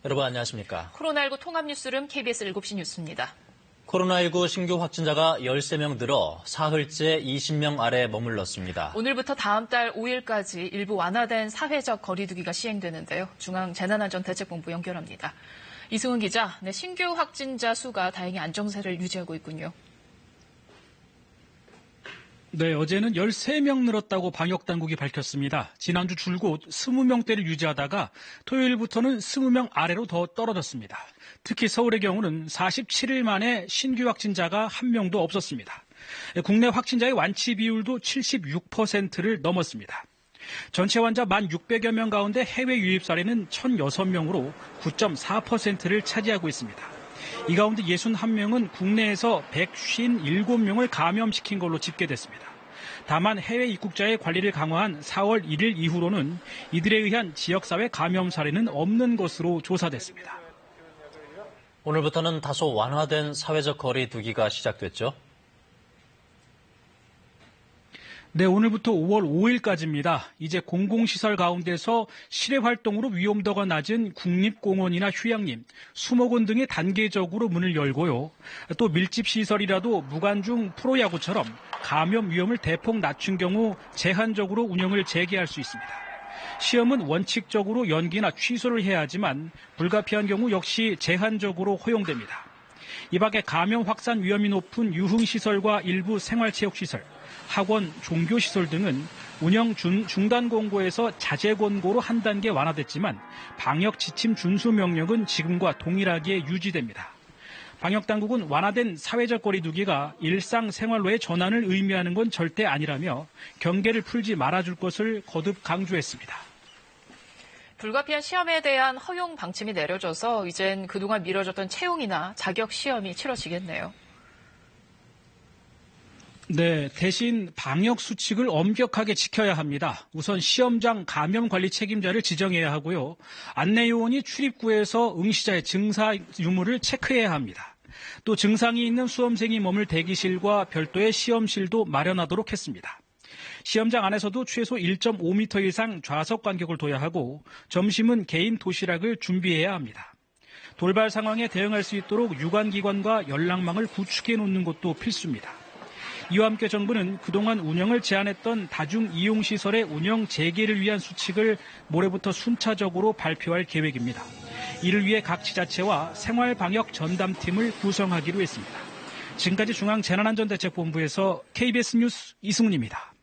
여러분 안녕하십니까. 코로나19 통합뉴스룸 KBS 7시 뉴스입니다. 코로나19 신규 확진자가 13명 늘어 사흘째 20명 아래 머물렀습니다. 오늘부터 다음 달 5일까지 일부 완화된 사회적 거리두기가 시행되는데요. 중앙재난안전대책본부 연결합니다. 이승훈 기자, 신규 확진자 수가 다행히 안정세를 유지하고 있군요. 네, 어제는 13명 늘었다고 방역당국이 밝혔습니다. 지난주 줄곧 20명대를 유지하다가 토요일부터는 20명 아래로 더 떨어졌습니다. 특히 서울의 경우는 47일 만에 신규 확진자가 한 명도 없었습니다. 국내 확진자의 완치 비율도 76%를 넘었습니다. 전체 환자 1,600여 명 가운데 해외 유입 사례는 1,006명으로 9.4%를 차지하고 있습니다. 이 가운데 61명은 국내에서 157명을 감염시킨 걸로 집계됐습니다. 다만 해외 입국자의 관리를 강화한 4월 1일 이후로는 이들에 의한 지역사회 감염 사례는 없는 것으로 조사됐습니다. 오늘부터는 다소 완화된 사회적 거리두기가 시작됐죠? 네, 오늘부터 5월 5일까지입니다. 이제 공공시설 가운데서 실외 활동으로 위험도가 낮은 국립공원이나 휴양림, 수목원 등에 단계적으로 문을 열고요. 또 밀집시설이라도 무관중 프로야구처럼 감염 위험을 대폭 낮춘 경우 제한적으로 운영을 재개할 수 있습니다. 시험은 원칙적으로 연기나 취소를 해야 하지만 불가피한 경우 역시 제한적으로 허용됩니다. 이 밖에 감염 확산 위험이 높은 유흥시설과 일부 생활체육시설, 학원, 종교시설 등은 운영 중단 공고에서 자제 권고로 한 단계 완화됐지만 방역 지침 준수 명령은 지금과 동일하게 유지됩니다. 방역당국은 완화된 사회적 거리두기가 일상생활로의 전환을 의미하는 건 절대 아니라며 경계를 풀지 말아줄 것을 거듭 강조했습니다. 불가피한 시험에 대한 허용 방침이 내려져서 이젠 그동안 미뤄졌던 채용이나 자격 시험이 치러지겠네요. 네, 대신 방역 수칙을 엄격하게 지켜야 합니다. 우선 시험장 감염 관리 책임자를 지정해야 하고요. 안내 요원이 출입구에서 응시자의 증사 유무를 체크해야 합니다. 또 증상이 있는 수험생이 머물 대기실과 별도의 시험실도 마련하도록 했습니다. 시험장 안에서도 최소 1.5m 이상 좌석 간격을 둬야 하고 점심은 개인 도시락을 준비해야 합니다. 돌발 상황에 대응할 수 있도록 유관기관과 연락망을 구축해 놓는 것도 필수입니다. 이와 함께 정부는 그동안 운영을 제한했던 다중이용시설의 운영 재개를 위한 수칙을 모레부터 순차적으로 발표할 계획입니다. 이를 위해 각 지자체와 생활방역 전담팀을 구성하기로 했습니다. 지금까지 중앙재난안전대책본부에서 KBS 뉴스 이승훈입니다.